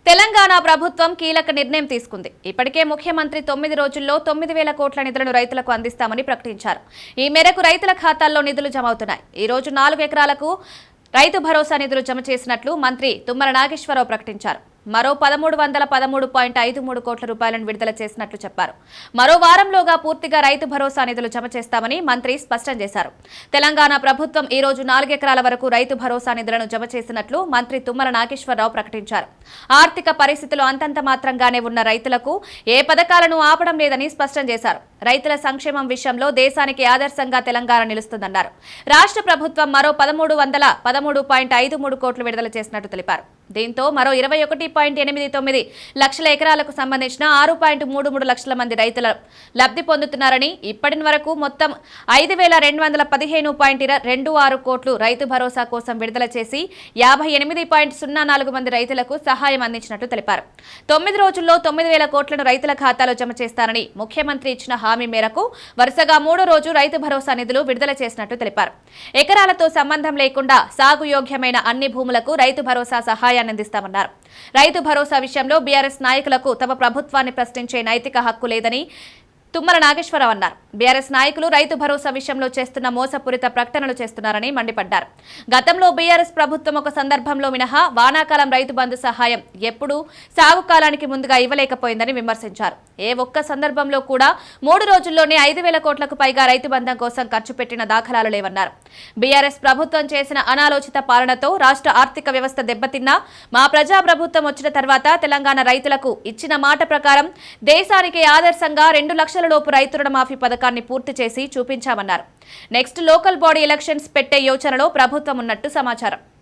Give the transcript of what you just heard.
తెలంగాణ ప్రభుత్వం కీలక నిర్ణయం తీసుకుంది. ఇప్పటికే ముఖ్యమంత్రి 9 రోజుల్లో 9,000 కోట్ల నిధులను రైతులకు అందిస్తామని ప్రకటించారు. ఈ మేరకు రైతుల ఖాతాల్లో నిధులు జమ అవుతున్నాయి. ఈ రోజు 4 ఎకరాలకు రైతు భరోసా నిధులు జమ చేసినట్లు మంత్రి తుమ్మల నాగేశ్వరరావు ప్రకటించారు. మరో 1313.53 కోట్ల రూపాయలను విడుదల చేసినట్లు చెప్పారు. మరో వారంలోగా పూర్తిగా రైతు భరోసా నిధులు జమ చేస్తామని మంత్రి స్పష్టం చేశారు. తెలంగాణ ప్రభుత్వం ఈ రోజు 4 ఎకరాల వరకు రైతు భరోసా నిధులను జమ చేసినట్లు మంత్రి తుమ్మల నాగేశ్వరరావు ప్రకటించారు. ఆర్థిక పరిస్థితులు అంతంత మాత్రంగానే ఉన్న రైతులకు ఏ పథకాలను ఆపడం లేదని స్పష్టం చేశారు. రైతుల సంక్షేమం విషయంలో దేశానికి ఆదర్శంగా తెలంగాణ నిలుస్తుందన్నారు. రాష్ట్ర ప్రభుత్వం మరో 1313.53 కోట్లు విడుదల చేసినట్టు తెలిపారు. దీంతో మరో 21.89 లక్షల ఎకరాలకు సంబంధించిన 6.33 లక్షల మంది రైతుల లబ్ధి పొందుతున్నారని, ఇప్పటి వరకు మొత్తం 5,215.26 కోట్లు రైతు భరోసా కోసం విడుదల చేసి 58.04 మంది రైతులకు సహాయం అందించినట్టు తెలిపారు. 9 రోజుల్లో 9,000 కోట్లను రైతుల ఖాతాలో జమ చేస్తారని ముఖ్యమంత్రి ఇచ్చిన హామీ మేరకు వరుసగా 3వ రోజు రైతు భరోసా నిధులు విడుదల చేసినట్టు తెలిపారు. ఎకరాలతో సంబంధం లేకుండా సాగు యోగ్యమైన అన్ని భూములకు రైతు భరోసా సహాయాన్ని అందిస్తామన్నారు. రైతు భరోసా విషయంలో బీఆర్ఎస్ నాయకులకు తమ ప్రభుత్వాన్ని ప్రశ్నించే నైతిక హక్కు లేదని తుమ్మల నాగేశ్వరరావు అన్నారు. బీఆర్ఎస్ నాయకులు రైతు భరోసా విషయంలో చేస్తున్న మోసపూరిత ప్రకటనలు చేస్తున్నారని మండిపడ్డారు. గతంలో బీఆర్ఎస్ ప్రభుత్వం ఒక సందర్భంలో మినహా వానాకాలం రైతు బంధు సహాయం ఎప్పుడూ సాగు కాలానికి ముందుగా ఇవ్వలేకపోయిందని విమర్శించారు. ఏ ఒక్క సందర్భంలో కూడా 3 రోజుల్లోనే 5,000 కోట్లకు పైగా రైతు బంధం కోసం ఖర్చు పెట్టిన దాఖలాలు లేవన్నారు. బీఆర్ఎస్ ప్రభుత్వం చేసిన అనాలోచిత పాలనతో రాష్ట్ర ఆర్థిక వ్యవస్థ దెబ్బతిన్నా మా ప్రజా ప్రభుత్వం వచ్చిన తర్వాత తెలంగాణ రైతులకు ఇచ్చిన మాట ప్రకారం దేశానికి ఆదర్శంగా 2 లక్షల లోపు రైతు రుణమాఫీ పథకాన్ని పూర్తి చేసి చూపించామన్నారు. నెక్స్ట్ లోకల్ బాడీ ఎలక్షన్స్ పెట్టే యోచనలో ప్రభుత్వం ఉన్నట్టు సమాచారం.